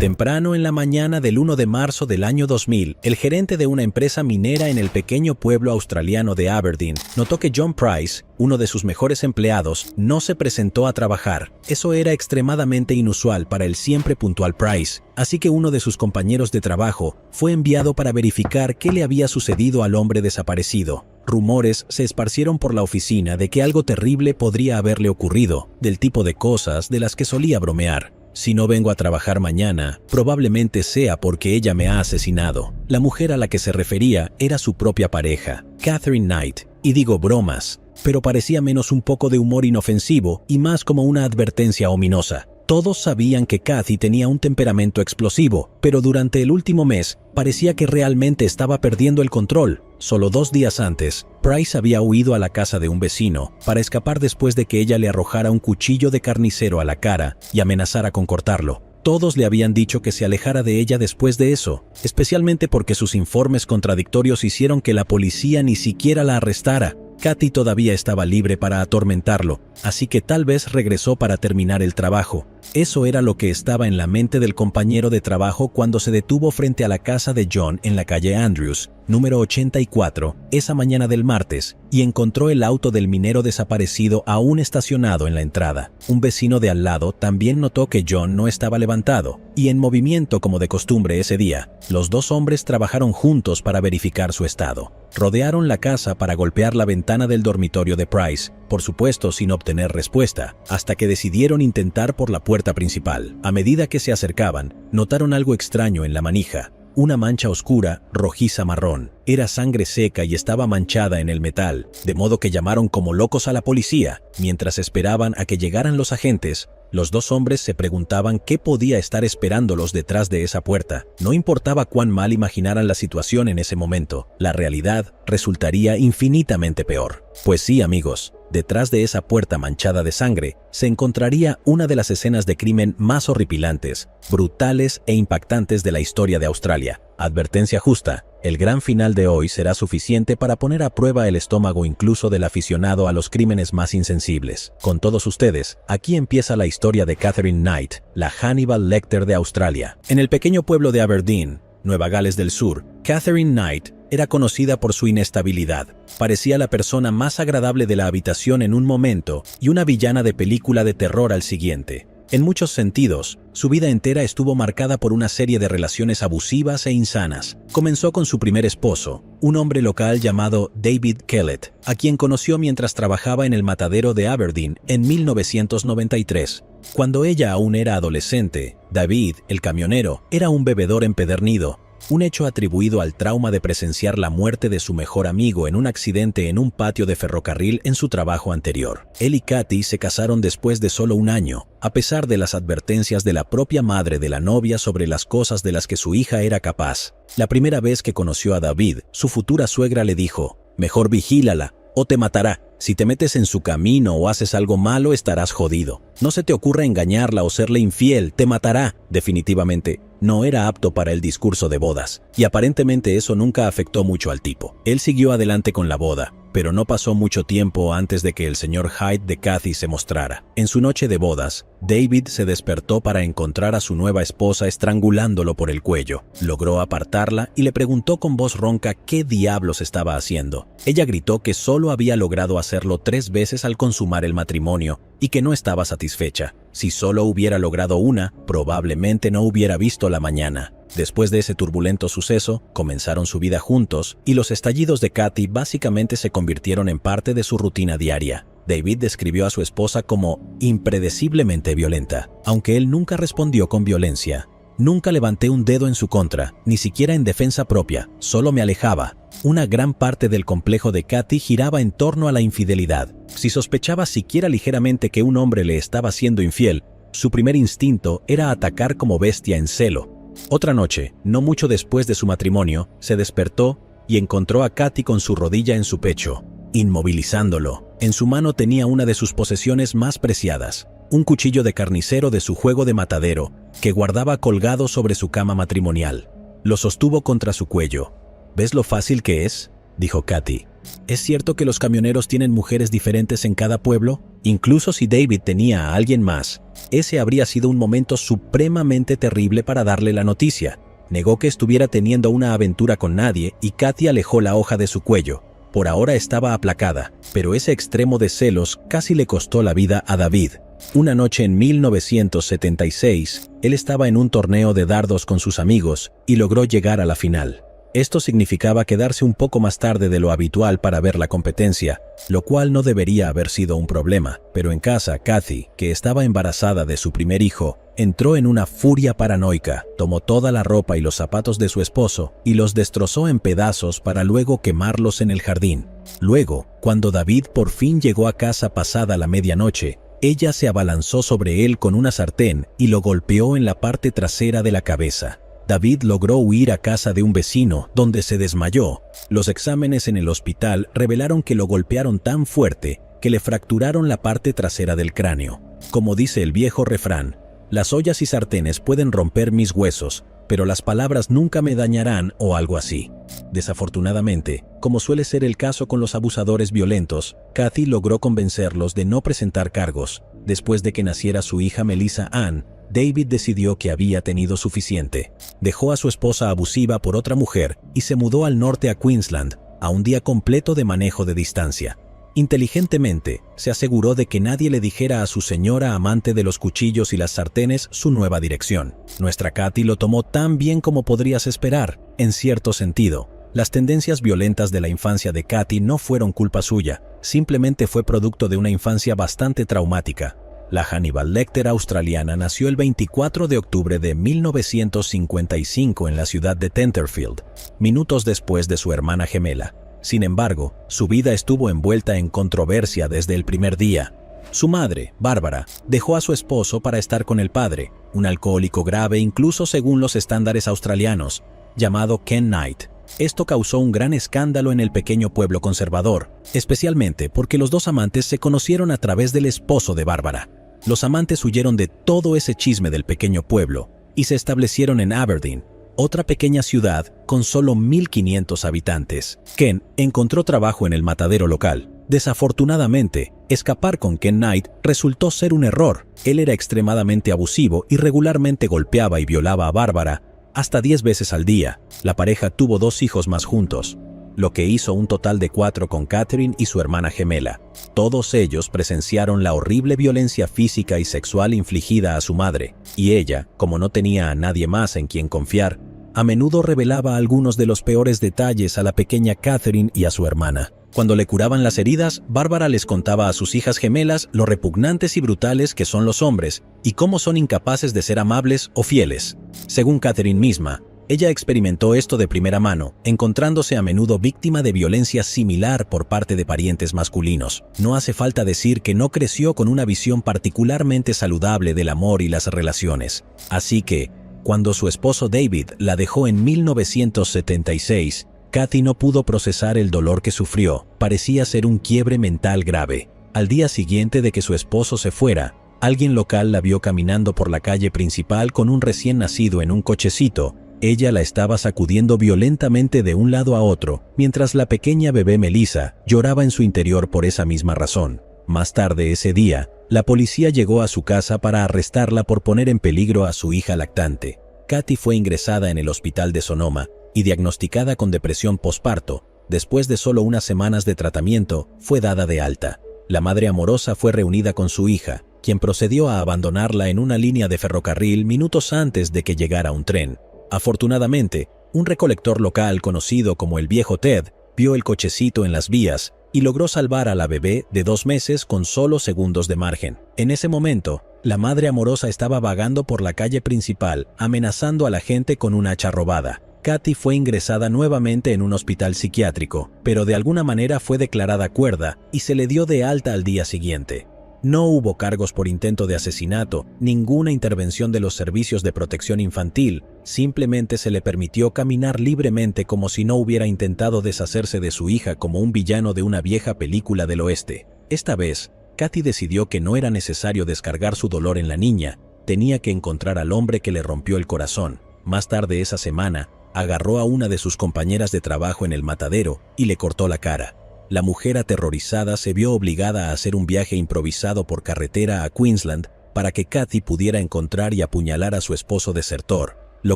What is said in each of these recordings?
Temprano en la mañana del 1 de marzo del año 2000, el gerente de una empresa minera en el pequeño pueblo australiano de Aberdeen notó que John Price, uno de sus mejores empleados, no se presentó a trabajar. Eso era extremadamente inusual para el siempre puntual Price, así que uno de sus compañeros de trabajo fue enviado para verificar qué le había sucedido al hombre desaparecido. Rumores se esparcieron por la oficina de que algo terrible podría haberle ocurrido, del tipo de cosas de las que solía bromear. Si no vengo a trabajar mañana, probablemente sea porque ella me ha asesinado. La mujer a la que se refería era su propia pareja, Catherine Knight, y digo bromas, pero parecía menos un poco de humor inofensivo y más como una advertencia ominosa. Todos sabían que Kathy tenía un temperamento explosivo, pero durante el último mes parecía que realmente estaba perdiendo el control. Solo 2 días antes, Price había huido a la casa de un vecino para escapar después de que ella le arrojara un cuchillo de carnicero a la cara y amenazara con cortarlo. Todos le habían dicho que se alejara de ella después de eso, especialmente porque sus informes contradictorios hicieron que la policía ni siquiera la arrestara. Kathy todavía estaba libre para atormentarlo, así que tal vez regresó para terminar el trabajo. Eso era lo que estaba en la mente del compañero de trabajo cuando se detuvo frente a la casa de John en la calle Andrews, número 84, esa mañana del martes, y encontró el auto del minero desaparecido aún estacionado en la entrada. Un vecino de al lado también notó que John no estaba levantado y en movimiento como de costumbre ese día. Los dos hombres trabajaron juntos para verificar su estado. Rodearon la casa para golpear la ventana del dormitorio de Price, por supuesto sin obtener respuesta, hasta que decidieron intentar por la puerta principal. A medida que se acercaban, notaron algo extraño en la manija. Una mancha oscura, rojiza marrón. Era sangre seca y estaba manchada en el metal, de modo que llamaron como locos a la policía. Mientras esperaban a que llegaran los agentes, los dos hombres se preguntaban qué podía estar esperándolos detrás de esa puerta. No importaba cuán mal imaginaran la situación en ese momento, la realidad resultaría infinitamente peor. Pues sí, amigos, detrás de esa puerta manchada de sangre se encontraría una de las escenas de crimen más horripilantes, brutales e impactantes de la historia de Australia. Advertencia justa, el gran final de hoy será suficiente para poner a prueba el estómago incluso del aficionado a los crímenes más insensibles. Con todos ustedes, aquí empieza la historia de Catherine Knight, la Hannibal Lecter de Australia. En el pequeño pueblo de Aberdeen, Nueva Gales del Sur, Catherine Knight era conocida por su inestabilidad. Parecía la persona más agradable de la habitación en un momento y una villana de película de terror al siguiente. En muchos sentidos, su vida entera estuvo marcada por una serie de relaciones abusivas e insanas. Comenzó con su primer esposo, un hombre local llamado David Kellett, a quien conoció mientras trabajaba en el matadero de Aberdeen en 1993. Cuando ella aún era adolescente, David, el camionero, era un bebedor empedernido, un hecho atribuido al trauma de presenciar la muerte de su mejor amigo en un accidente en un patio de ferrocarril en su trabajo anterior. Él y Kathy se casaron después de solo 1 año, a pesar de las advertencias de la propia madre de la novia sobre las cosas de las que su hija era capaz. La primera vez que conoció a David, su futura suegra le dijo: «Mejor vigílala, o te matará. Si te metes en su camino o haces algo malo, estarás jodido. No se te ocurra engañarla o serle infiel, te matará». Definitivamente, no era apto para el discurso de bodas, y aparentemente eso nunca afectó mucho al tipo. Él siguió adelante con la boda, pero no pasó mucho tiempo antes de que el señor Hyde de Kathy se mostrara. En su noche de bodas, David se despertó para encontrar a su nueva esposa estrangulándolo por el cuello. Logró apartarla y le preguntó con voz ronca qué diablos estaba haciendo. Ella gritó que solo había logrado hacerlo 3 veces al consumar el matrimonio y que no estaba satisfecha. Si solo hubiera logrado una, probablemente no hubiera visto la mañana. Después de ese turbulento suceso, comenzaron su vida juntos y los estallidos de Kathy básicamente se convirtieron en parte de su rutina diaria. David describió a su esposa como impredeciblemente violenta, aunque él nunca respondió con violencia. Nunca levanté un dedo en su contra, ni siquiera en defensa propia, solo me alejaba. Una gran parte del complejo de Kathy giraba en torno a la infidelidad. Si sospechaba siquiera ligeramente que un hombre le estaba siendo infiel, su primer instinto era atacar como bestia en celo. Otra noche, no mucho después de su matrimonio, se despertó y encontró a Kathy con su rodilla en su pecho, inmovilizándolo. En su mano tenía una de sus posesiones más preciadas, un cuchillo de carnicero de su juego de matadero, que guardaba colgado sobre su cama matrimonial. Lo sostuvo contra su cuello. «¿Ves lo fácil que es?», dijo Kathy. ¿Es cierto que los camioneros tienen mujeres diferentes en cada pueblo? Incluso si David tenía a alguien más, ese habría sido un momento supremamente terrible para darle la noticia. Negó que estuviera teniendo una aventura con nadie y Kathy alejó la hoja de su cuello. Por ahora estaba aplacada, pero ese extremo de celos casi le costó la vida a David. Una noche en 1976, él estaba en un torneo de dardos con sus amigos y logró llegar a la final. Esto significaba quedarse un poco más tarde de lo habitual para ver la competencia, lo cual no debería haber sido un problema, pero en casa, Kathy, que estaba embarazada de su primer hijo, entró en una furia paranoica, tomó toda la ropa y los zapatos de su esposo y los destrozó en pedazos para luego quemarlos en el jardín. Luego, cuando David por fin llegó a casa pasada la medianoche, ella se abalanzó sobre él con una sartén y lo golpeó en la parte trasera de la cabeza. David logró huir a casa de un vecino, donde se desmayó. Los exámenes en el hospital revelaron que lo golpearon tan fuerte que le fracturaron la parte trasera del cráneo. Como dice el viejo refrán, las ollas y sartenes pueden romper mis huesos, pero las palabras nunca me dañarán o algo así. Desafortunadamente, como suele ser el caso con los abusadores violentos, Kathy logró convencerlos de no presentar cargos. Después de que naciera su hija Melissa Ann, David decidió que había tenido suficiente. Dejó a su esposa abusiva por otra mujer y se mudó al norte a Queensland, a un día completo de manejo de distancia. Inteligentemente, se aseguró de que nadie le dijera a su señora amante de los cuchillos y las sartenes su nueva dirección. Nuestra Kathy lo tomó tan bien como podrías esperar, en cierto sentido. Las tendencias violentas de la infancia de Kathy no fueron culpa suya, simplemente fue producto de una infancia bastante traumática. La Hannibal Lecter australiana nació el 24 de octubre de 1955 en la ciudad de Tenterfield, minutos después de su hermana gemela. Sin embargo, su vida estuvo envuelta en controversia desde el primer día. Su madre, Bárbara, dejó a su esposo para estar con el padre, un alcohólico grave incluso según los estándares australianos, llamado Ken Knight. Esto causó un gran escándalo en el pequeño pueblo conservador, especialmente porque los dos amantes se conocieron a través del esposo de Bárbara. Los amantes huyeron de todo ese chisme del pequeño pueblo y se establecieron en Aberdeen, otra pequeña ciudad con solo 1,500 habitantes. Ken encontró trabajo en el matadero local. Desafortunadamente, escapar con Ken Knight resultó ser un error. Él era extremadamente abusivo y regularmente golpeaba y violaba a Bárbara hasta 10 veces al día. La pareja tuvo 2 hijos más juntos, lo que hizo un total de 4 con Catherine y su hermana gemela. Todos ellos presenciaron la horrible violencia física y sexual infligida a su madre, y ella, como no tenía a nadie más en quien confiar, a menudo revelaba algunos de los peores detalles a la pequeña Catherine y a su hermana. Cuando le curaban las heridas, Bárbara les contaba a sus hijas gemelas lo repugnantes y brutales que son los hombres y cómo son incapaces de ser amables o fieles. Según Catherine misma, ella experimentó esto de primera mano, encontrándose a menudo víctima de violencia similar por parte de parientes masculinos. No hace falta decir que no creció con una visión particularmente saludable del amor y las relaciones. Así que, cuando su esposo David la dejó en 1976, Kathy no pudo procesar el dolor que sufrió. Parecía ser un quiebre mental grave. Al día siguiente de que su esposo se fuera, alguien local la vio caminando por la calle principal con un recién nacido en un cochecito. Ella la estaba sacudiendo violentamente de un lado a otro, mientras la pequeña bebé Melissa lloraba en su interior por esa misma razón. Más tarde ese día, la policía llegó a su casa para arrestarla por poner en peligro a su hija lactante. Kathy fue ingresada en el hospital de Sonoma y diagnosticada con depresión posparto. Después de solo unas semanas de tratamiento, fue dada de alta. La madre amorosa fue reunida con su hija, quien procedió a abandonarla en una línea de ferrocarril minutos antes de que llegara un tren. Afortunadamente, un recolector local conocido como el Viejo Ted vio el cochecito en las vías y logró salvar a la bebé de 2 meses con solo segundos de margen. En ese momento, la madre amorosa estaba vagando por la calle principal, amenazando a la gente con un hacha robada. Kathy fue ingresada nuevamente en un hospital psiquiátrico, pero de alguna manera fue declarada cuerda y se le dio de alta al día siguiente. No hubo cargos por intento de asesinato, ninguna intervención de los servicios de protección infantil, simplemente se le permitió caminar libremente como si no hubiera intentado deshacerse de su hija como un villano de una vieja película del oeste. Esta vez, Kathy decidió que no era necesario descargar su dolor en la niña, tenía que encontrar al hombre que le rompió el corazón. Más tarde esa semana, agarró a una de sus compañeras de trabajo en el matadero y le cortó la cara. la mujer aterrorizada se vio obligada a hacer un viaje improvisado por carretera a Queensland para que Kathy pudiera encontrar y apuñalar a su esposo desertor, lo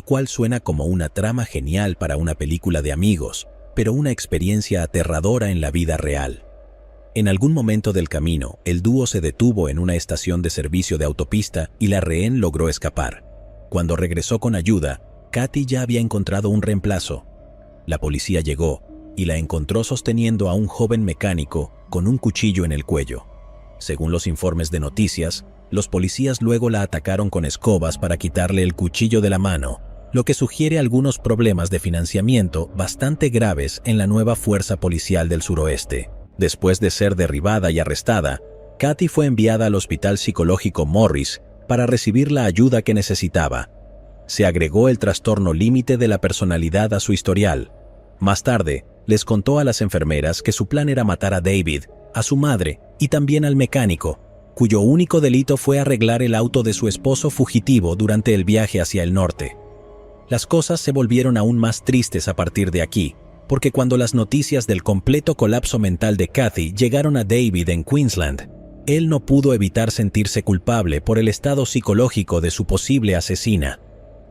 cual suena como una trama genial para una película de amigos, pero una experiencia aterradora en la vida real. En algún momento del camino, el dúo se detuvo en una estación de servicio de autopista y la rehén logró escapar. Cuando regresó con ayuda, Kathy ya había encontrado un reemplazo. La policía llegó y la encontró sosteniendo a un joven mecánico con un cuchillo en el cuello. Según los informes de noticias, los policías luego la atacaron con escobas para quitarle el cuchillo de la mano, lo que sugiere algunos problemas de financiamiento bastante graves en la nueva fuerza policial del suroeste. Después de ser derribada y arrestada, Kathy fue enviada al hospital psicológico Morris para recibir la ayuda que necesitaba. Se agregó el trastorno límite de la personalidad a su historial. Más tarde, les contó a las enfermeras que su plan era matar a David, a su madre y también al mecánico, cuyo único delito fue arreglar el auto de su esposo fugitivo durante el viaje hacia el norte. Las cosas se volvieron aún más tristes a partir de aquí, porque cuando las noticias del completo colapso mental de Kathy llegaron a David en Queensland, él no pudo evitar sentirse culpable por el estado psicológico de su posible asesina.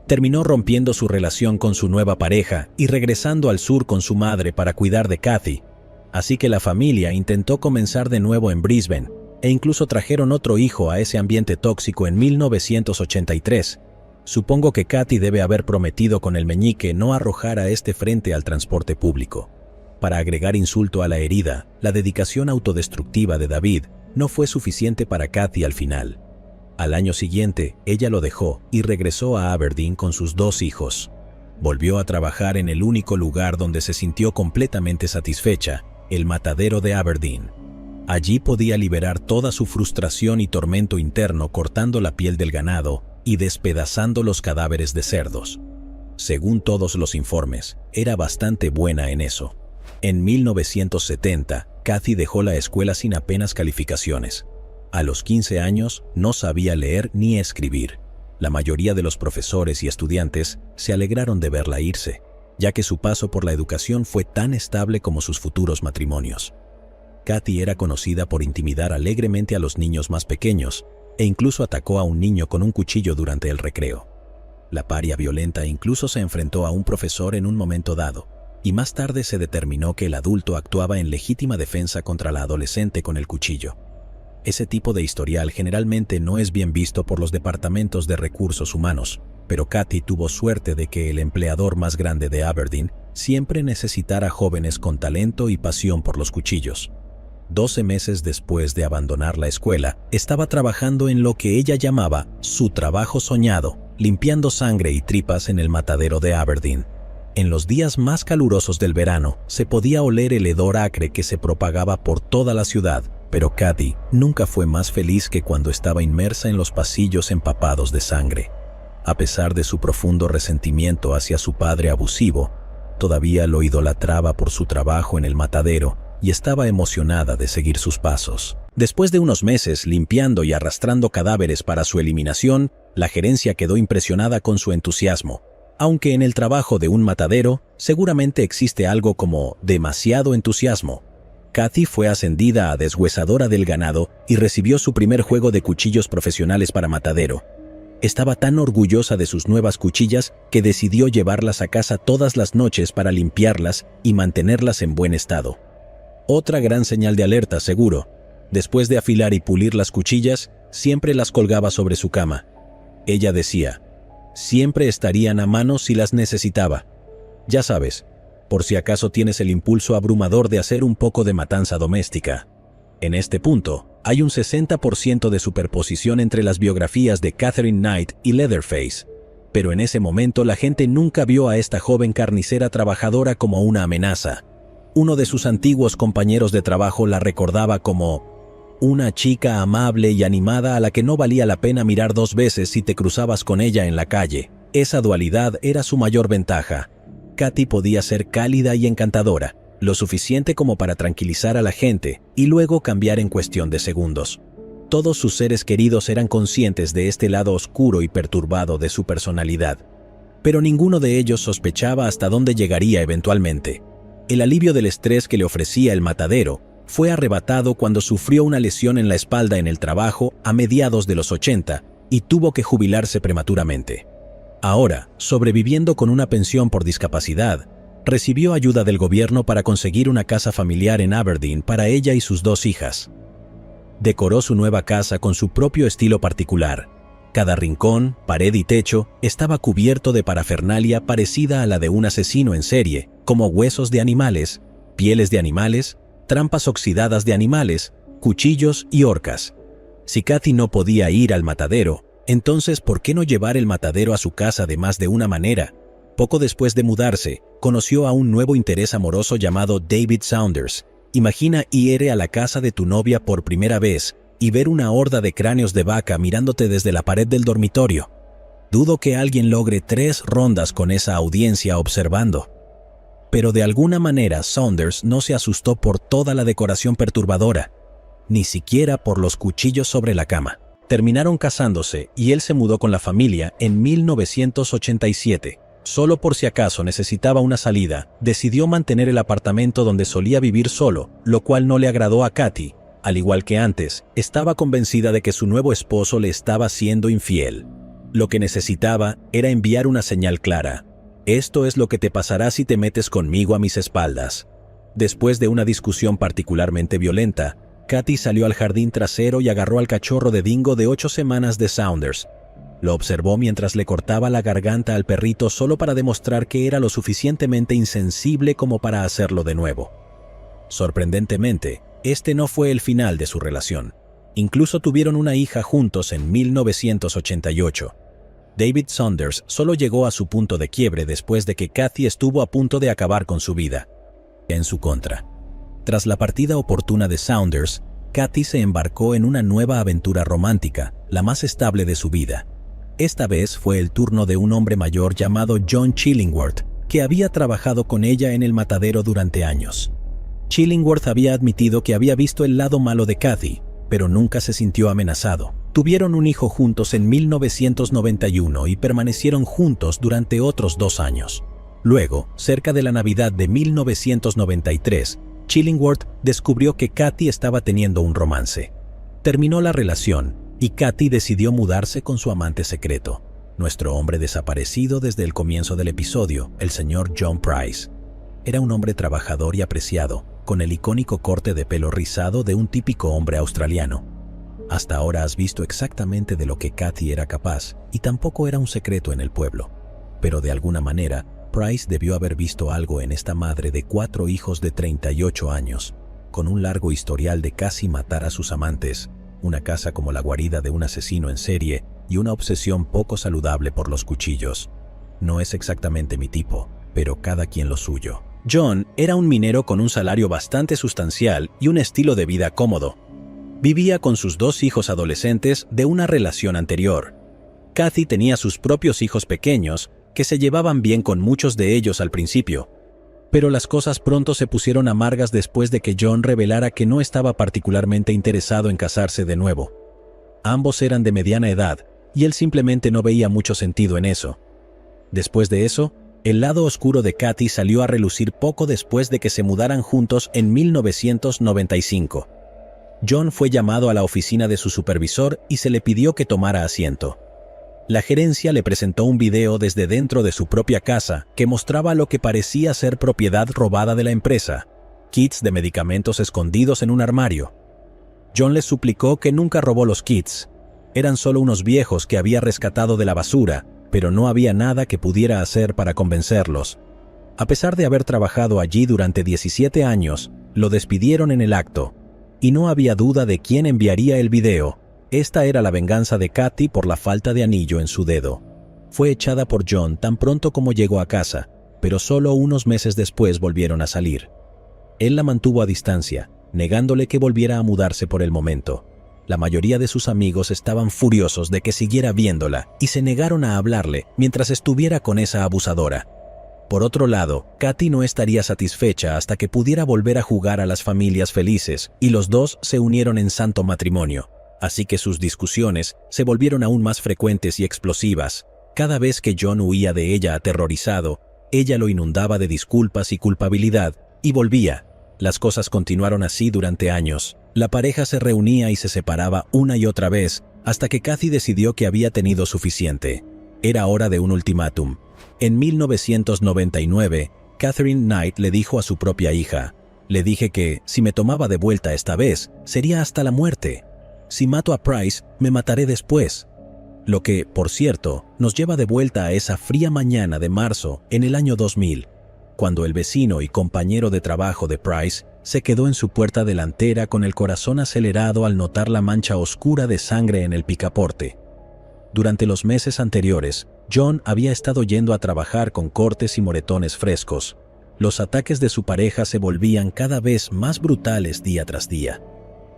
Terminó rompiendo su relación con su nueva pareja y regresando al sur con su madre para cuidar de Kathy. Así que la familia intentó comenzar de nuevo en Brisbane, e incluso trajeron otro hijo a ese ambiente tóxico en 1983. Supongo que Kathy debe haber prometido con el meñique no arrojar a este frente al transporte público. Para agregar insulto a la herida, la dedicación autodestructiva de David no fue suficiente para Kathy al final. Al año siguiente, ella lo dejó y regresó a Aberdeen con sus 2 hijos. Volvió a trabajar en el único lugar donde se sintió completamente satisfecha, el matadero de Aberdeen. Allí podía liberar toda su frustración y tormento interno cortando la piel del ganado y despedazando los cadáveres de cerdos. Según todos los informes, era bastante buena en eso. En 1970, Kathy dejó la escuela sin apenas calificaciones. A los 15 años no sabía leer ni escribir. La mayoría de los profesores y estudiantes se alegraron de verla irse, ya que su paso por la educación fue tan estable como sus futuros matrimonios. Kathy era conocida por intimidar alegremente a los niños más pequeños e incluso atacó a un niño con un cuchillo durante el recreo. La paria violenta incluso se enfrentó a un profesor en un momento dado, y más tarde se determinó que el adulto actuaba en legítima defensa contra la adolescente con el cuchillo. Ese tipo de historial generalmente no es bien visto por los departamentos de recursos humanos, pero Kathy tuvo suerte de que el empleador más grande de Aberdeen siempre necesitara jóvenes con talento y pasión por los cuchillos. 12 meses después de abandonar la escuela, estaba trabajando en lo que ella llamaba su trabajo soñado, limpiando sangre y tripas en el matadero de Aberdeen. En los días más calurosos del verano, se podía oler el hedor acre que se propagaba por toda la ciudad, pero Kathy nunca fue más feliz que cuando estaba inmersa en los pasillos empapados de sangre. A pesar de su profundo resentimiento hacia su padre abusivo, todavía lo idolatraba por su trabajo en el matadero y estaba emocionada de seguir sus pasos. Después de unos meses limpiando y arrastrando cadáveres para su eliminación, la gerencia quedó impresionada con su entusiasmo. Aunque en el trabajo de un matadero seguramente existe algo como demasiado entusiasmo. Kathy fue ascendida a deshuesadora del ganado y recibió su primer juego de cuchillos profesionales para matadero. Estaba tan orgullosa de sus nuevas cuchillas que decidió llevarlas a casa todas las noches para limpiarlas y mantenerlas en buen estado. Otra gran señal de alerta, seguro. Después de afilar y pulir las cuchillas, siempre las colgaba sobre su cama. Ella decía, siempre estarían a mano si las necesitaba. Ya sabes, por si acaso tienes el impulso abrumador de hacer un poco de matanza doméstica. En este punto, hay un 60% de superposición entre las biografías de Catherine Knight y Leatherface, pero en ese momento la gente nunca vio a esta joven carnicera trabajadora como una amenaza. Uno de sus antiguos compañeros de trabajo la recordaba como una chica amable y animada a la que no valía la pena mirar 2 veces si te cruzabas con ella en la calle. Esa dualidad era su mayor ventaja. Kathy podía ser cálida y encantadora, lo suficiente como para tranquilizar a la gente y luego cambiar en cuestión de segundos. Todos sus seres queridos eran conscientes de este lado oscuro y perturbado de su personalidad, pero ninguno de ellos sospechaba hasta dónde llegaría eventualmente. El alivio del estrés que le ofrecía el matadero fue arrebatado cuando sufrió una lesión en la espalda en el trabajo a mediados de los 80 y tuvo que jubilarse prematuramente. Ahora, sobreviviendo con una pensión por discapacidad, recibió ayuda del gobierno para conseguir una casa familiar en Aberdeen para ella y sus 2 hijas. Decoró su nueva casa con su propio estilo particular. Cada rincón, pared y techo estaba cubierto de parafernalia parecida a la de un asesino en serie, como huesos de animales, pieles de animales, trampas oxidadas de animales, cuchillos y horcas. Si Kathy no podía ir al matadero, entonces ¿por qué no llevar el matadero a su casa de más de una manera? Poco después de mudarse, conoció a un nuevo interés amoroso llamado David Saunders. Imagina ir a la casa de tu novia por primera vez y ver una horda de cráneos de vaca mirándote desde la pared del dormitorio. Dudo que alguien logre 3 rondas con esa audiencia observando. Pero de alguna manera Saunders no se asustó por toda la decoración perturbadora, ni siquiera por los cuchillos sobre la cama. Terminaron casándose y él se mudó con la familia en 1987. Solo por si acaso necesitaba una salida, decidió mantener el apartamento donde solía vivir solo, lo cual no le agradó a Kathy. Al igual que antes, estaba convencida de que su nuevo esposo le estaba siendo infiel. Lo que necesitaba era enviar una señal clara. Esto es lo que te pasará si te metes conmigo a mis espaldas. Después de una discusión particularmente violenta, Kathy salió al jardín trasero y agarró al cachorro de dingo de 8 semanas de Saunders. Lo observó mientras le cortaba la garganta al perrito solo para demostrar que era lo suficientemente insensible como para hacerlo de nuevo. Sorprendentemente, este no fue el final de su relación. Incluso tuvieron una hija juntos en 1988. David Saunders solo llegó a su punto de quiebre después de que Kathy estuvo a punto de acabar con su vida. En su contra. Tras la partida oportuna de Saunders, Kathy se embarcó en una nueva aventura romántica, la más estable de su vida. Esta vez fue el turno de un hombre mayor llamado John Chillingworth, que había trabajado con ella en el matadero durante años. Chillingworth había admitido que había visto el lado malo de Kathy, pero nunca se sintió amenazado. Tuvieron un hijo juntos en 1991 y permanecieron juntos durante otros 2 años. Luego, cerca de la Navidad de 1993, Chillingworth descubrió que Kathy estaba teniendo un romance. Terminó la relación y Kathy decidió mudarse con su amante secreto, nuestro hombre desaparecido desde el comienzo del episodio, el señor John Price. Era un hombre trabajador y apreciado, con el icónico corte de pelo rizado de un típico hombre australiano. Hasta ahora has visto exactamente de lo que Kathy era capaz, y tampoco era un secreto en el pueblo. Pero de alguna manera, Price debió haber visto algo en esta madre de 4 hijos de 38 años, con un largo historial de casi matar a sus amantes, una casa como la guarida de un asesino en serie y una obsesión poco saludable por los cuchillos. No es exactamente mi tipo, pero cada quien lo suyo. John era un minero con un salario bastante sustancial y un estilo de vida cómodo. Vivía con sus 2 hijos adolescentes de una relación anterior. Kathy tenía sus propios hijos pequeños, que se llevaban bien con muchos de ellos al principio. Pero las cosas pronto se pusieron amargas después de que John revelara que no estaba particularmente interesado en casarse de nuevo. Ambos eran de mediana edad, y él simplemente no veía mucho sentido en eso. Después de eso, el lado oscuro de Kathy salió a relucir poco después de que se mudaran juntos en 1995. John fue llamado a la oficina de su supervisor y se le pidió que tomara asiento. La gerencia le presentó un video desde dentro de su propia casa que mostraba lo que parecía ser propiedad robada de la empresa, kits de medicamentos escondidos en un armario. John les suplicó que nunca robó los kits. Eran solo unos viejos que había rescatado de la basura, pero no había nada que pudiera hacer para convencerlos. A pesar de haber trabajado allí durante 17 años, lo despidieron en el acto, y no había duda de quién enviaría el video. Esta era la venganza de Kathy por la falta de anillo en su dedo. Fue echada por John tan pronto como llegó a casa, pero solo unos meses después volvieron a salir. Él la mantuvo a distancia, negándole que volviera a mudarse por el momento. La mayoría de sus amigos estaban furiosos de que siguiera viéndola y se negaron a hablarle mientras estuviera con esa abusadora. Por otro lado, Kathy no estaría satisfecha hasta que pudiera volver a jugar a las familias felices, y los dos se unieron en santo matrimonio. Así que sus discusiones se volvieron aún más frecuentes y explosivas. Cada vez que John huía de ella aterrorizado, ella lo inundaba de disculpas y culpabilidad, y volvía. Las cosas continuaron así durante años. La pareja se reunía y se separaba una y otra vez, hasta que Kathy decidió que había tenido suficiente. Era hora de un ultimátum. En 1999, Catherine Knight le dijo a su propia hija: «Le dije que, si me tomaba de vuelta esta vez, sería hasta la muerte. Si mato a Price, me mataré después». Lo que, por cierto, nos lleva de vuelta a esa fría mañana de marzo en el año 2000, cuando el vecino y compañero de trabajo de Price se quedó en su puerta delantera con el corazón acelerado al notar la mancha oscura de sangre en el picaporte. Durante los meses anteriores, John había estado yendo a trabajar con cortes y moretones frescos. Los ataques de su pareja se volvían cada vez más brutales día tras día.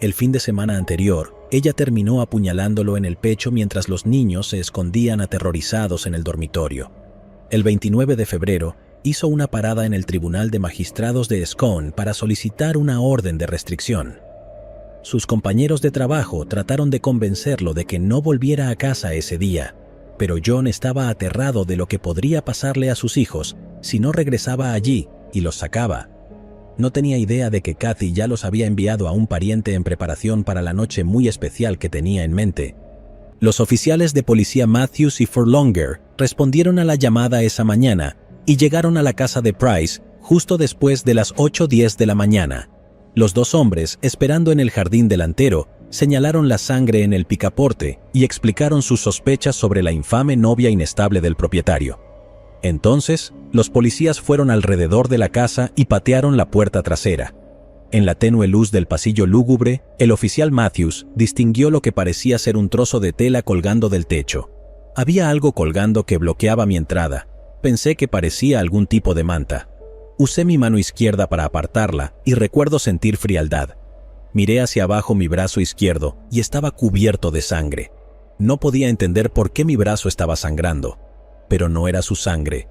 El fin de semana anterior, ella terminó apuñalándolo en el pecho mientras los niños se escondían aterrorizados en el dormitorio. El 29 de febrero, hizo una parada en el Tribunal de Magistrados de Scone para solicitar una orden de restricción. Sus compañeros de trabajo trataron de convencerlo de que no volviera a casa ese día, pero John estaba aterrado de lo que podría pasarle a sus hijos si no regresaba allí y los sacaba. No tenía idea de que Kathy ya los había enviado a un pariente en preparación para la noche muy especial que tenía en mente. Los oficiales de policía Matthews y Furlonger respondieron a la llamada esa mañana y llegaron a la casa de Price justo después de las 8:10 de la mañana. Los dos hombres, esperando en el jardín delantero, señalaron la sangre en el picaporte y explicaron sus sospechas sobre la infame novia inestable del propietario. Entonces, los policías fueron alrededor de la casa y patearon la puerta trasera. En la tenue luz del pasillo lúgubre, el oficial Matthews distinguió lo que parecía ser un trozo de tela colgando del techo. Había algo colgando que bloqueaba mi entrada. Pensé que parecía algún tipo de manta. Usé mi mano izquierda para apartarla y recuerdo sentir frialdad. Miré hacia abajo mi brazo izquierdo y estaba cubierto de sangre. No podía entender por qué mi brazo estaba sangrando, pero no era su sangre.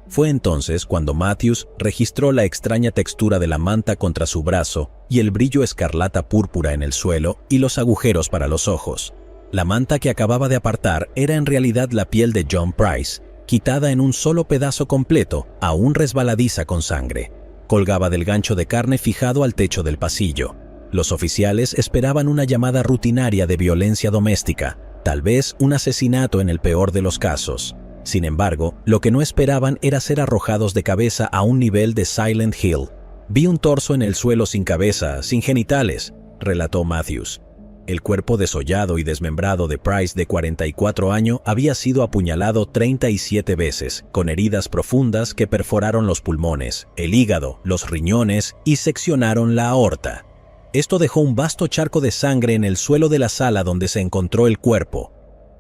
Fue entonces cuando Matthews registró la extraña textura de la manta contra su brazo y el brillo escarlata púrpura en el suelo y los agujeros para los ojos. La manta que acababa de apartar era en realidad la piel de John Price, quitada en un solo pedazo completo, aún resbaladiza con sangre. Colgaba del gancho de carne fijado al techo del pasillo. Los oficiales esperaban una llamada rutinaria de violencia doméstica, tal vez un asesinato en el peor de los casos. Sin embargo, lo que no esperaban era ser arrojados de cabeza a un nivel de Silent Hill. «Vi un torso en el suelo sin cabeza, sin genitales», relató Matthews. El cuerpo desollado y desmembrado de Price, de 44 años, había sido apuñalado 37 veces, con heridas profundas que perforaron los pulmones, el hígado, los riñones y seccionaron la aorta. Esto dejó un vasto charco de sangre en el suelo de la sala donde se encontró el cuerpo.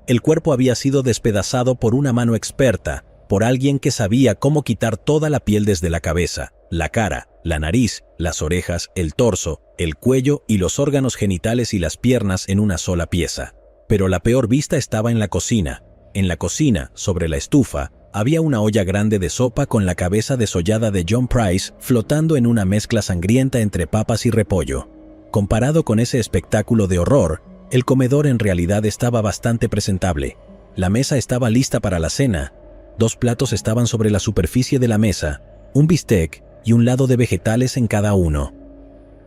El cuerpo había sido despedazado por una mano experta, por alguien que sabía cómo quitar toda la piel desde la cabeza, la cara, la nariz, las orejas, el torso, el cuello y los órganos genitales y las piernas en una sola pieza. Pero la peor vista estaba en la cocina. En la cocina, sobre la estufa, había una olla grande de sopa con la cabeza desollada de John Price flotando en una mezcla sangrienta entre papas y repollo. Comparado con ese espectáculo de horror, el comedor en realidad estaba bastante presentable. La mesa estaba lista para la cena. 2 platos estaban sobre la superficie de la mesa, un bistec y un lado de vegetales en cada uno.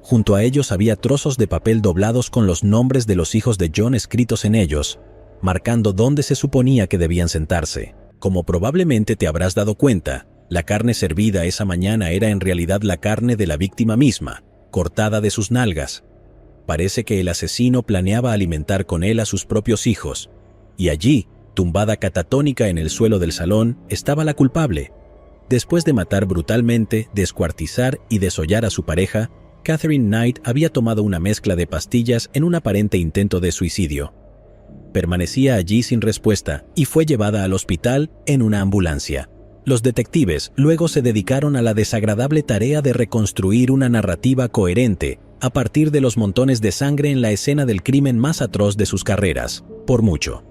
Junto a ellos había trozos de papel doblados con los nombres de los hijos de John escritos en ellos, marcando dónde se suponía que debían sentarse. Como probablemente te habrás dado cuenta, la carne servida esa mañana era en realidad la carne de la víctima misma, cortada de sus nalgas. Parece que el asesino planeaba alimentar con él a sus propios hijos, y allí, tumbada catatónica en el suelo del salón, estaba la culpable. Después de matar brutalmente, descuartizar y desollar a su pareja, Catherine Knight había tomado una mezcla de pastillas en un aparente intento de suicidio. Permanecía allí sin respuesta y fue llevada al hospital en una ambulancia. Los detectives luego se dedicaron a la desagradable tarea de reconstruir una narrativa coherente a partir de los montones de sangre en la escena del crimen más atroz de sus carreras, por mucho.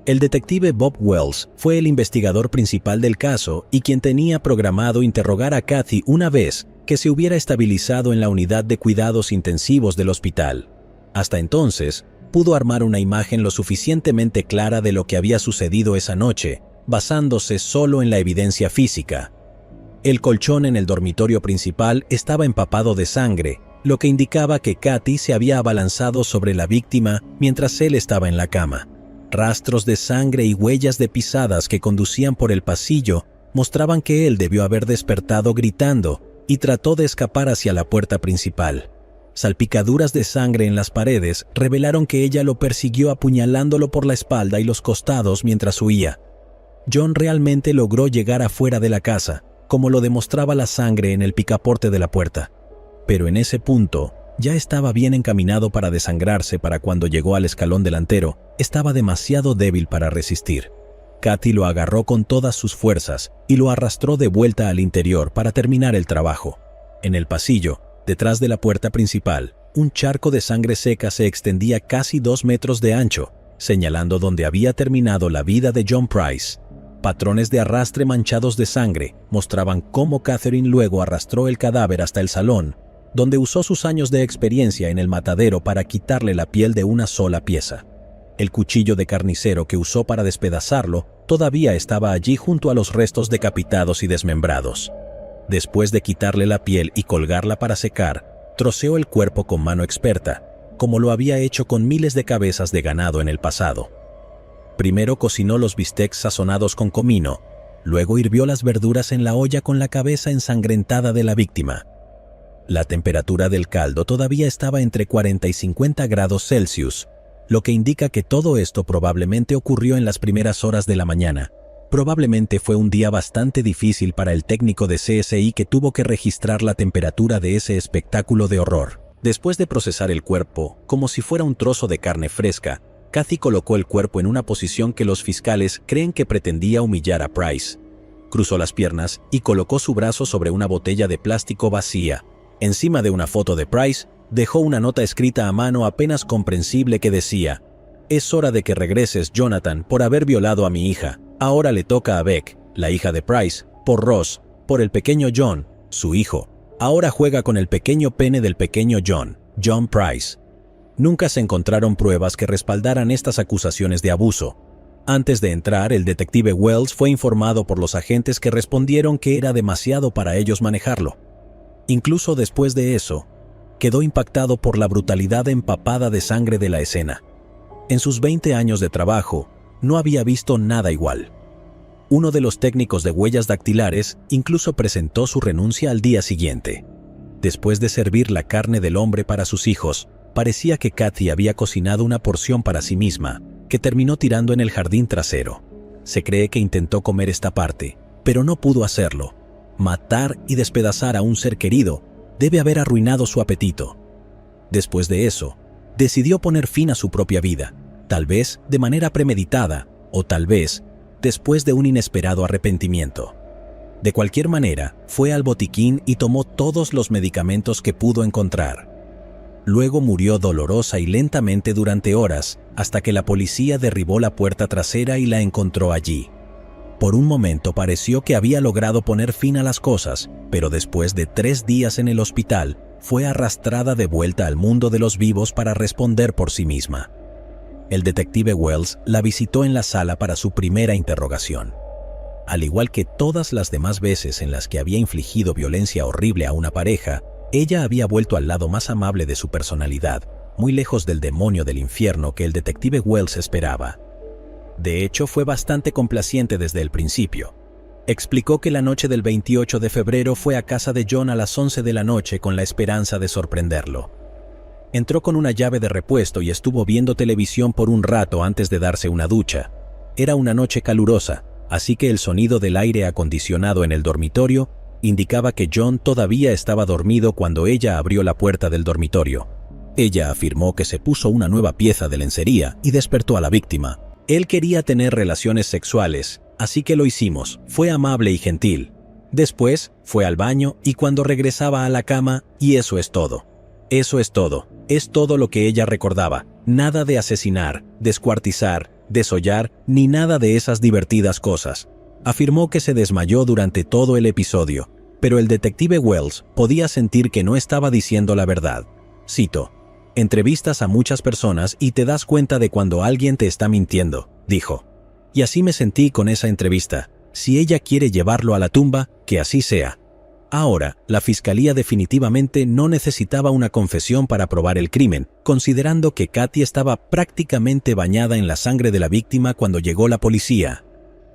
El detective Bob Wells fue el investigador principal del caso y quien tenía programado interrogar a Kathy una vez que se hubiera estabilizado en la unidad de cuidados intensivos del hospital. Hasta entonces, pudo armar una imagen lo suficientemente clara de lo que había sucedido esa noche, basándose solo en la evidencia física. El colchón en el dormitorio principal estaba empapado de sangre, lo que indicaba que Kathy se había abalanzado sobre la víctima mientras él estaba en la cama. Rastros de sangre y huellas de pisadas que conducían por el pasillo mostraban que él debió haber despertado gritando y trató de escapar hacia la puerta principal. Salpicaduras de sangre en las paredes revelaron que ella lo persiguió apuñalándolo por la espalda y los costados mientras huía. John realmente logró llegar afuera de la casa, como lo demostraba la sangre en el picaporte de la puerta. Pero en ese punto, ya estaba bien encaminado para desangrarse para cuando llegó al escalón delantero, estaba demasiado débil para resistir. Kathy lo agarró con todas sus fuerzas y lo arrastró de vuelta al interior para terminar el trabajo. En el pasillo, detrás de la puerta principal, un charco de sangre seca se extendía casi 2 metros de ancho, señalando donde había terminado la vida de John Price. Patrones de arrastre manchados de sangre mostraban cómo Catherine luego arrastró el cadáver hasta el salón, donde usó sus años de experiencia en el matadero para quitarle la piel de una sola pieza. El cuchillo de carnicero que usó para despedazarlo todavía estaba allí junto a los restos decapitados y desmembrados. Después de quitarle la piel y colgarla para secar, troceó el cuerpo con mano experta, como lo había hecho con miles de cabezas de ganado en el pasado. Primero cocinó los bistecs sazonados con comino, luego hirvió las verduras en la olla con la cabeza ensangrentada de la víctima. La temperatura del caldo todavía estaba entre 40 y 50 grados Celsius, lo que indica que todo esto probablemente ocurrió en las primeras horas de la mañana. Probablemente fue un día bastante difícil para el técnico de CSI que tuvo que registrar la temperatura de ese espectáculo de horror. Después de procesar el cuerpo, como si fuera un trozo de carne fresca, Kathy colocó el cuerpo en una posición que los fiscales creen que pretendía humillar a Price. Cruzó las piernas y colocó su brazo sobre una botella de plástico vacía. Encima de una foto de Price, dejó una nota escrita a mano apenas comprensible que decía: «Es hora de que regreses, Jonathan, por haber violado a mi hija. Ahora le toca a Beck, la hija de Price, por Ross, por el pequeño John, su hijo. Ahora juega con el pequeño pene del pequeño John, John Price». Nunca se encontraron pruebas que respaldaran estas acusaciones de abuso. Antes de entrar, el detective Wells fue informado por los agentes que respondieron que era demasiado para ellos manejarlo. Incluso después de eso, quedó impactado por la brutalidad empapada de sangre de la escena. En sus 20 años de trabajo, no había visto nada igual. Uno de los técnicos de huellas dactilares incluso presentó su renuncia al día siguiente. Después de servir la carne del hombre para sus hijos, parecía que Kathy había cocinado una porción para sí misma, que terminó tirando en el jardín trasero. Se cree que intentó comer esta parte, pero no pudo hacerlo. Matar y despedazar a un ser querido debe haber arruinado su apetito. Después de eso, decidió poner fin a su propia vida, tal vez de manera premeditada, o tal vez después de un inesperado arrepentimiento. De cualquier manera, fue al botiquín y tomó todos los medicamentos que pudo encontrar. Luego murió dolorosa y lentamente durante horas, hasta que la policía derribó la puerta trasera y la encontró allí. Por un momento pareció que había logrado poner fin a las cosas, pero después de 3 días en el hospital, fue arrastrada de vuelta al mundo de los vivos para responder por sí misma. El detective Wells la visitó en la sala para su primera interrogación. Al igual que todas las demás veces en las que había infligido violencia horrible a una pareja, ella había vuelto al lado más amable de su personalidad, muy lejos del demonio del infierno que el detective Wells esperaba. De hecho, fue bastante complaciente desde el principio. Explicó que la noche del 28 de febrero fue a casa de John a las 11 de la noche con la esperanza de sorprenderlo. Entró con una llave de repuesto y estuvo viendo televisión por un rato antes de darse una ducha. Era una noche calurosa, así que el sonido del aire acondicionado en el dormitorio indicaba que John todavía estaba dormido cuando ella abrió la puerta del dormitorio. Ella afirmó que se puso una nueva pieza de lencería y despertó a la víctima. Él quería tener relaciones sexuales, así que lo hicimos. Fue amable y gentil. Después fue al baño y cuando regresaba a la cama, y eso es todo. Eso es todo. Es todo lo que ella recordaba. Nada de asesinar, descuartizar, desollar, ni nada de esas divertidas cosas. Afirmó que se desmayó durante todo el episodio, pero el detective Wells podía sentir que no estaba diciendo la verdad. Cito: «Entrevistas a muchas personas y te das cuenta de cuando alguien te está mintiendo», dijo. «Y así me sentí con esa entrevista. Si ella quiere llevarlo a la tumba, que así sea. Ahora, la fiscalía definitivamente no necesitaba una confesión para probar el crimen, considerando que Kathy estaba prácticamente bañada en la sangre de la víctima cuando llegó la policía.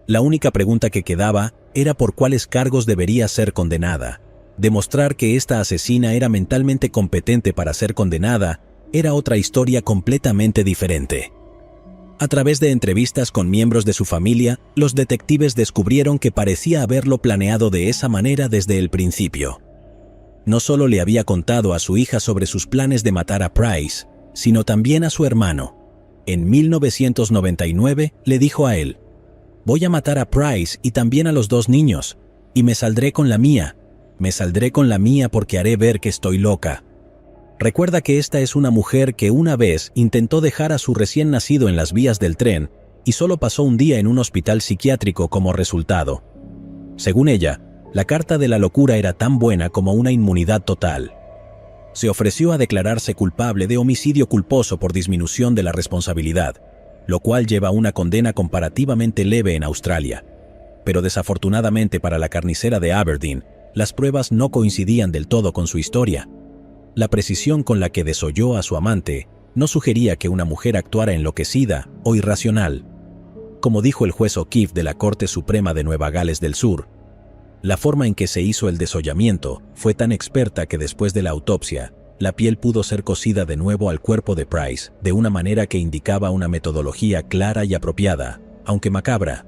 La única pregunta que quedaba era por cuáles cargos debería ser condenada. Demostrar que esta asesina era mentalmente competente para ser condenada era otra historia completamente diferente. A través de entrevistas con miembros de su familia, los detectives descubrieron que parecía haberlo planeado de esa manera desde el principio. No solo le había contado a su hija sobre sus planes de matar a Price, sino también a su hermano. En 1999 le dijo a él: «Voy a matar a Price y también a los 2 niños, y me saldré con la mía. Me saldré con la mía porque haré ver que estoy loca». Recuerda que esta es una mujer que una vez intentó dejar a su recién nacido en las vías del tren y solo pasó un día en un hospital psiquiátrico como resultado. Según ella, la carta de la locura era tan buena como una inmunidad total. Se ofreció a declararse culpable de homicidio culposo por disminución de la responsabilidad, lo cual lleva a una condena comparativamente leve en Australia. Pero desafortunadamente para la carnicera de Aberdeen, las pruebas no coincidían del todo con su historia. La precisión con la que desolló a su amante no sugería que una mujer actuara enloquecida o irracional. Como dijo el juez O'Keefe de la Corte Suprema de Nueva Gales del Sur, la forma en que se hizo el desollamiento fue tan experta que después de la autopsia, la piel pudo ser cosida de nuevo al cuerpo de Price de una manera que indicaba una metodología clara y apropiada, aunque macabra.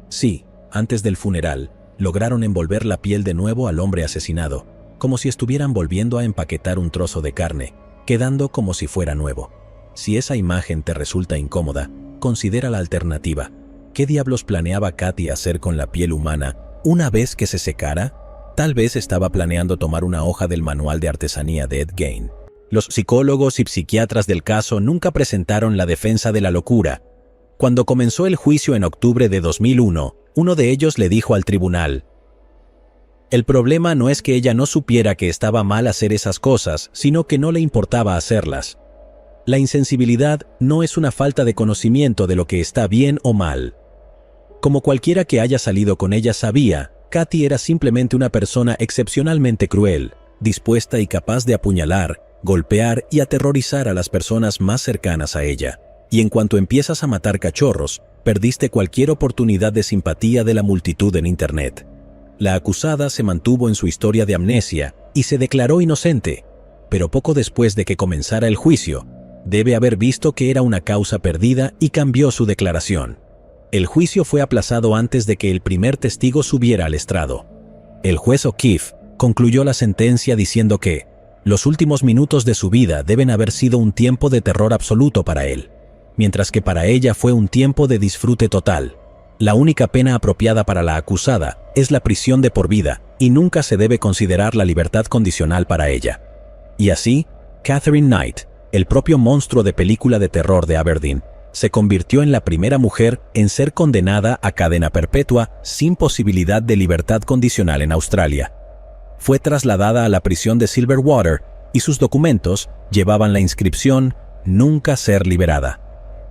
Sí, antes del funeral, lograron envolver la piel de nuevo al hombre asesinado, como si estuvieran volviendo a empaquetar un trozo de carne, quedando como si fuera nuevo. Si esa imagen te resulta incómoda, considera la alternativa. ¿Qué diablos planeaba Kathy hacer con la piel humana una vez que se secara? Tal vez estaba planeando tomar una hoja del manual de artesanía de Ed Gein. Los psicólogos y psiquiatras del caso nunca presentaron la defensa de la locura. Cuando comenzó el juicio en octubre de 2001, uno de ellos le dijo al tribunal: «El problema no es que ella no supiera que estaba mal hacer esas cosas, sino que no le importaba hacerlas. La insensibilidad no es una falta de conocimiento de lo que está bien o mal». Como cualquiera que haya salido con ella sabía, Kathy era simplemente una persona excepcionalmente cruel, dispuesta y capaz de apuñalar, golpear y aterrorizar a las personas más cercanas a ella. Y en cuanto empiezas a matar cachorros, perdiste cualquier oportunidad de simpatía de la multitud en Internet. La acusada se mantuvo en su historia de amnesia y se declaró inocente, pero poco después de que comenzara el juicio, debe haber visto que era una causa perdida y cambió su declaración. El juicio fue aplazado antes de que el primer testigo subiera al estrado. El juez O'Keefe concluyó la sentencia diciendo que los últimos minutos de su vida deben haber sido un tiempo de terror absoluto para él, mientras que para ella fue un tiempo de disfrute total. La única pena apropiada para la acusada es la prisión de por vida y nunca se debe considerar la libertad condicional para ella. Y así, Katherine Knight, el propio monstruo de película de terror de Aberdeen, se convirtió en la primera mujer en ser condenada a cadena perpetua sin posibilidad de libertad condicional en Australia. Fue trasladada a la prisión de Silverwater y sus documentos llevaban la inscripción «Nunca ser liberada».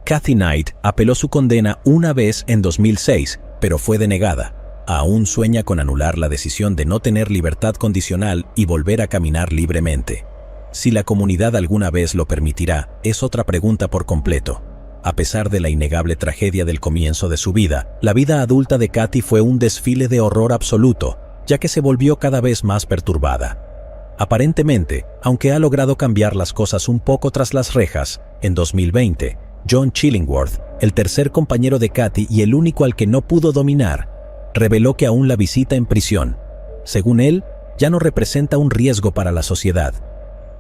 Kathy Knight apeló su condena una vez en 2006, pero fue denegada. Aún sueña con anular la decisión de no tener libertad condicional y volver a caminar libremente. Si la comunidad alguna vez lo permitirá, es otra pregunta por completo. A pesar de la innegable tragedia del comienzo de su vida, la vida adulta de Kathy fue un desfile de horror absoluto, ya que se volvió cada vez más perturbada. Aparentemente, aunque ha logrado cambiar las cosas un poco tras las rejas, en 2020, John Chillingworth, el tercer compañero de Kathy y el único al que no pudo dominar, reveló que aún la visita en prisión. Según él, ya no representa un riesgo para la sociedad.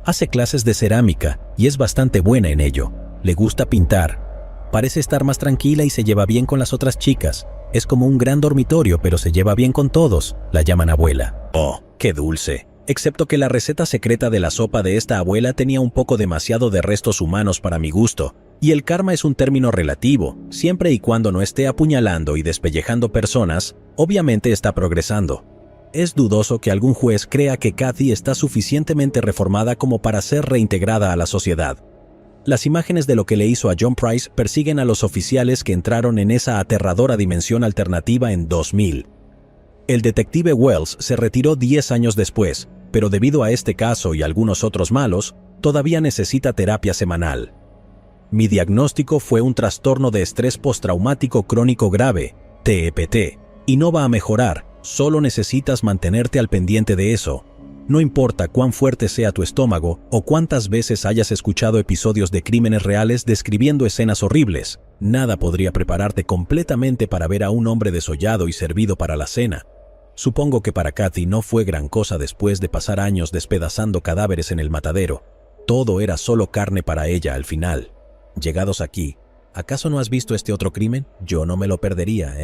Hace clases de cerámica y es bastante buena en ello. Le gusta pintar. Parece estar más tranquila y se lleva bien con las otras chicas. Es como un gran dormitorio, pero se lleva bien con todos. La llaman abuela. Oh, qué dulce. Excepto que la receta secreta de la sopa de esta abuela tenía un poco demasiado de restos humanos para mi gusto. Y el karma es un término relativo. Siempre y cuando no esté apuñalando y despellejando personas, obviamente está progresando. Es dudoso que algún juez crea que Kathy está suficientemente reformada como para ser reintegrada a la sociedad. Las imágenes de lo que le hizo a John Price persiguen a los oficiales que entraron en esa aterradora dimensión alternativa en 2000. El detective Wells se retiró 10 años después, pero debido a este caso y algunos otros malos, todavía necesita terapia semanal. Mi diagnóstico fue un trastorno de estrés postraumático crónico grave, TEPT, y no va a mejorar, solo necesitas mantenerte al pendiente de eso. No importa cuán fuerte sea tu estómago o cuántas veces hayas escuchado episodios de crímenes reales describiendo escenas horribles, nada podría prepararte completamente para ver a un hombre desollado y servido para la cena. Supongo que para Kathy no fue gran cosa después de pasar años despedazando cadáveres en el matadero. Todo era solo carne para ella al final. Llegados aquí, ¿acaso no has visto este otro crimen? Yo no me lo perdería,